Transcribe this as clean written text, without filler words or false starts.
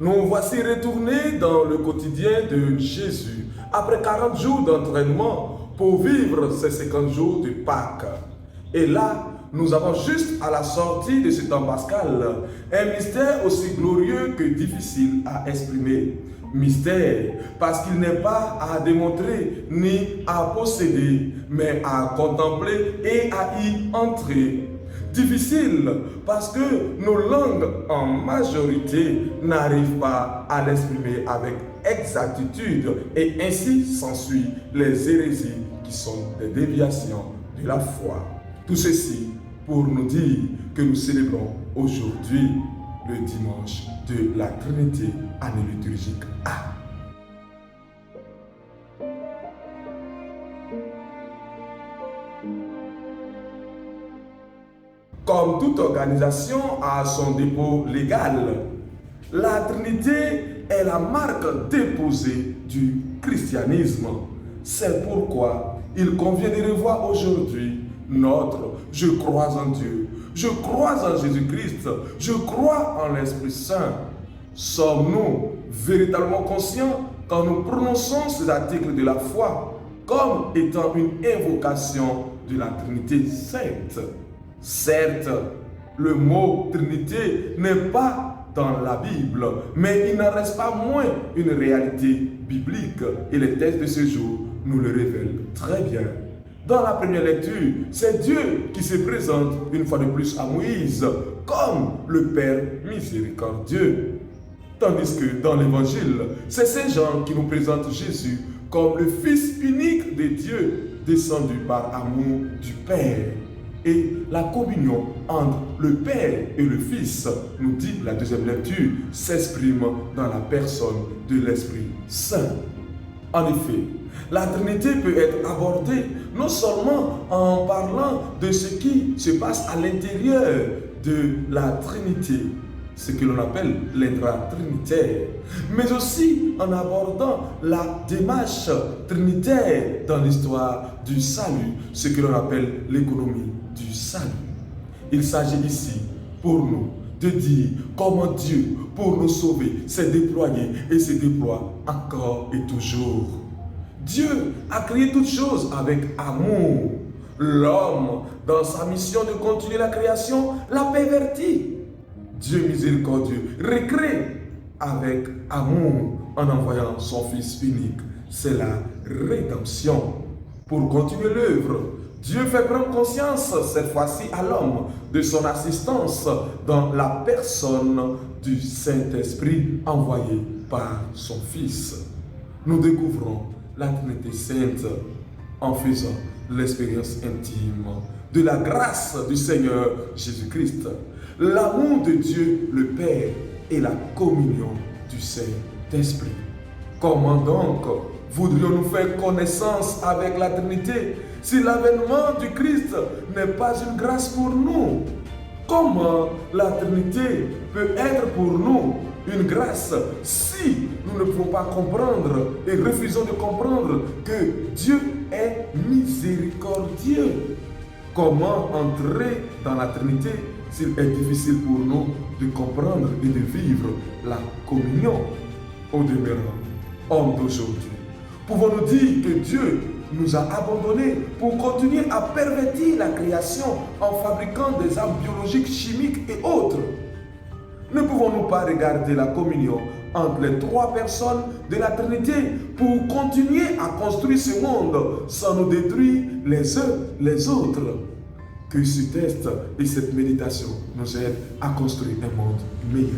Nous voici retournés dans le quotidien de Jésus, après 40 jours d'entraînement pour vivre ces 50 jours de Pâques. Et là, nous avons juste à la sortie de ce temps pascal un mystère aussi glorieux que difficile à exprimer. Mystère parce qu'il n'est pas à démontrer ni à posséder, mais à contempler et à y entrer. Difficile parce que nos langues en majorité n'arrivent pas à l'exprimer avec exactitude et ainsi s'ensuit les hérésies qui sont des déviations de la foi. Tout ceci pour nous dire que nous célébrons aujourd'hui le dimanche de la Trinité, année liturgique A. Comme toute organisation a son dépôt légal, la Trinité est la marque déposée du christianisme. C'est pourquoi il convient de revoir aujourd'hui notre « Je crois en Dieu », « Je crois en Jésus-Christ », « Je crois en l'Esprit Saint ». Sommes-nous véritablement conscients quand nous prononçons ces articles de la foi comme étant une invocation de la Trinité sainte? Certes, le mot Trinité n'est pas dans la Bible, mais il n'en reste pas moins une réalité biblique et les textes de ce jour nous le révèlent très bien. Dans la première lecture, c'est Dieu qui se présente une fois de plus à Moïse comme le Père miséricordieux. Tandis que dans l'Évangile, c'est ces gens qui nous présentent Jésus comme le Fils unique de Dieu, descendu par amour du Père. Et la communion entre le Père et le Fils, nous dit la deuxième lecture, s'exprime dans la personne de l'Esprit Saint. En effet, la Trinité peut être abordée non seulement en parlant de ce qui se passe à l'intérieur de la Trinité, ce que l'on appelle l'intra-trinitaire, mais aussi en abordant la démarche trinitaire dans l'histoire du salut, ce que l'on appelle l'économie du salut. Il s'agit ici pour nous de dire comment Dieu, pour nous sauver, s'est déployé et se déploie encore et toujours. Dieu a créé toutes choses avec amour. L'homme, dans sa mission de continuer la création, l'a perverti. Dieu miséricordieux recrée avec amour en envoyant son Fils unique. C'est la rédemption. Pour continuer l'œuvre, Dieu fait prendre conscience, cette fois-ci à l'homme, de son assistance dans la personne du Saint-Esprit envoyé par son Fils. Nous découvrons la Trinité Sainte en faisant l'expérience intime de la grâce du Seigneur Jésus-Christ, l'amour de Dieu le Père et la communion du Saint-Esprit. Comment donc voudrions-nous faire connaissance avec la Trinité si l'avènement du Christ n'est pas une grâce pour nous? Comment la Trinité peut être pour nous une grâce si nous ne pouvons pas comprendre et refusons de comprendre que Dieu est miséricordieux? Comment entrer dans la Trinité s'il est difficile pour nous de comprendre et de vivre la communion? Au demeurant, homme d'aujourd'hui, pouvons-nous dire que Dieu nous a abandonnés pour continuer à pervertir la création en fabriquant des armes biologiques, chimiques et autres? Ne pouvons-nous pas regarder la communion entre les trois personnes de la Trinité pour continuer à construire ce monde sans nous détruire les uns les autres? Que ce test et cette méditation nous aident à construire un monde meilleur.